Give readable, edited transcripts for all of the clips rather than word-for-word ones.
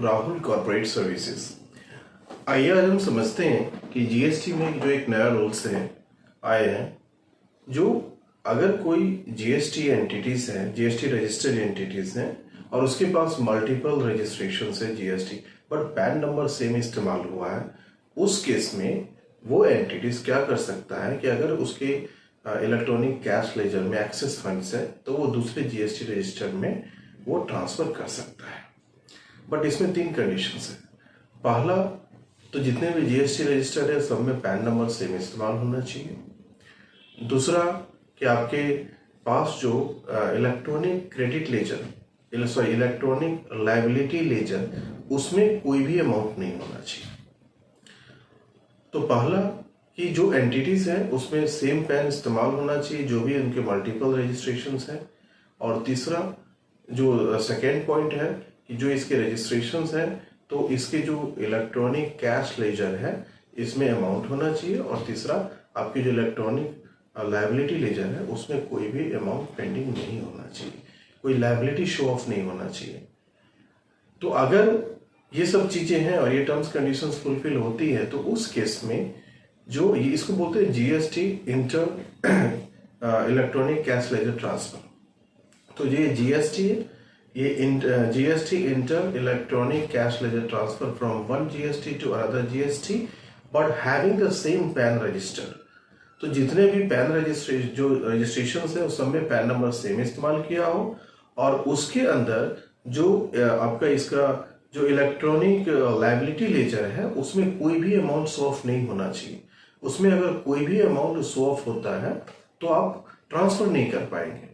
Rahul corporate services. आइए आज हम समझते हैं कि जीएसटी में जो एक नया रूल्स है आए हैं, जो अगर कोई जीएसटी एंटिटीज है, जीएसटी रजिस्टर्ड एंटिटीज हैं और उसके पास मल्टीपल रजिस्ट्रेशन है GST, but pan number same इस्तेमाल हुआ है, उस केस में वो एंटिटीज क्या कर सकता है कि अगर उसके इलेक्ट्रॉनिक कैश लेजर में एक्सेस फंड्स है तो वो दूसरे जीएसटी रजिस्टर में वो ट्रांसफर कर सकता है। बट इसमें 3 कंडीशंस है। पहला, तो जितने भी जीएसटी रजिस्टर है सब में पैन नंबर सेम इस्तेमाल होना चाहिए। दूसरा कि आपके पास जो electronic credit ledger, sorry electronic liability ledger, उसमें कोई भी अमाउंट नहीं होना चाहिए। तो पहला कि जो एंटिटीज है उसमें सेम पैन इस्तेमाल होना चाहिए जो भी उनके मल्टीपल रजिस्ट्रेशंस हैं। और तीसरा जो सेकेंड पॉइंट है कि जो इसके रजिस्ट्रेशंस हैं तो इसके जो इलेक्ट्रॉनिक कैश लेजर है इसमें अमाउंट होना चाहिए। और तीसरा, आपकी जो इलेक्ट्रॉनिक लायबिलिटी लेजर है उसमें कोई भी अमाउंट पेंडिंग नहीं होना चाहिए, कोई लायबिलिटी शो ऑफ नहीं होना चाहिए। तो अगर ये सब चीजें हैं और ये टर्म्स कंडीशंस फुलफिल होती है तो उस केस में जो इसको बोलते हैं GST inter electronic cash ledger transfer. तो ये GST inter electronic cash ledger transfer from one GST to another GST but having the same PAN register. तो जितने भी पैन रजिस्ट्रेशन है उस सब में पैन नंबर सेम इस्तेमाल किया हो और उसके अंदर जो आपका इसका जो इलेक्ट्रॉनिक लायबिलिटी लेजर है उसमें कोई भी अमाउंट शो ऑफ नहीं होना चाहिए। उसमें अगर कोई भी अमाउंट शो ऑफ होता है तो आप ट्रांसफर नहीं कर पाएंगे।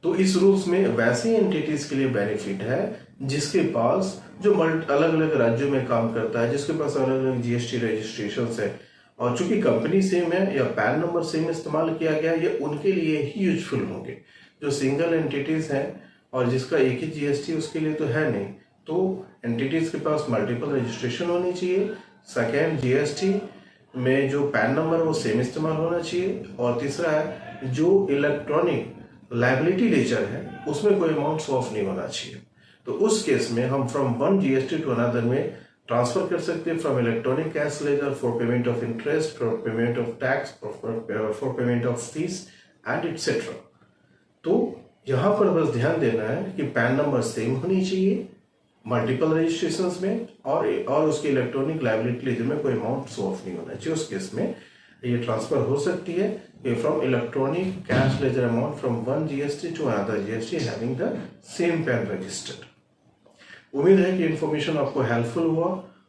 तो इस रूल्स में वैसी एंटिटीज के लिए बेनिफिट है जिसके पास जो अलग अलग राज्यों में काम करता है, जिसके पास अलग अलग जीएसटी रजिस्ट्रेशन है और चूंकि कंपनी सेम है या पैन नंबर सेम इस्तेमाल किया गया है, ये उनके लिए ही यूजफुल होंगे। जो सिंगल एंटिटीज हैं और जिसका एक ही जीएसटी उसके लिए तो है नहीं, तो एंटिटीज के पास मल्टीपल रजिस्ट्रेशन होनी चाहिए। सेकेंड, जीएसटी में जो पैन नंबर वो सेम इस्तेमाल होना चाहिए। और तीसरा है जो इलेक्ट्रॉनिक लायबिलिटी लेजर है उसमें कोई अमाउंट शो ऑफ नहीं होना चाहिए। तो उस केस में हम from one GST to another में ट्रांसफर कर सकते हैं from electronic cash ledger for payment of interest, for payment of tax, for payment of fees and etcetera. तो यहाँ पर बस ध्यान देना है कि पैन नंबर सेम होनी चाहिए मल्टीपल रजिस्ट्रेशंस में और उसके इलेक्ट्रॉनिक लायबिलिटी लेजर में कोई अमाउंट शो ऑफ नहीं होना चाहिए। उस केस में ये ट्रांसफर हो सकती है from electronic cash ledger amount from one GST to another GST having the same PAN registered. उम्मीद है कि इन्फॉर्मेशन आपको हेल्पफुल हुआ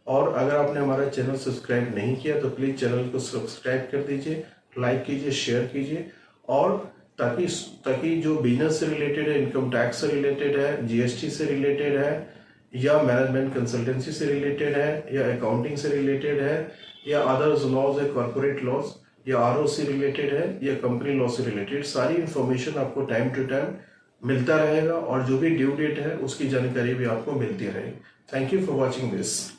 और अगर आपने हमारा चैनल सब्सक्राइब नहीं किया तो प्लीज चैनल को सब्सक्राइब कर दीजिए, लाइक कीजिए, शेयर कीजिए। और ताकि जो बिजनेस से रिलेटेड है, इनकम टैक्स से रिलेटेड है, जीएसटी से रिलेटेड है या मैनेजमेंट कंसल्टेंसी से रिलेटेड है या अकाउंटिंग से रिलेटेड है या अदर्स लॉज है, कॉर्पोरेट लॉज या आरओसी रिलेटेड है या कंपनी लॉ से रिलेटेड, सारी इंफॉर्मेशन आपको टाइम टू टाइम मिलता रहेगा और जो भी ड्यू डेट है उसकी जानकारी भी आपको मिलती रहेगी। Thank you for watching this.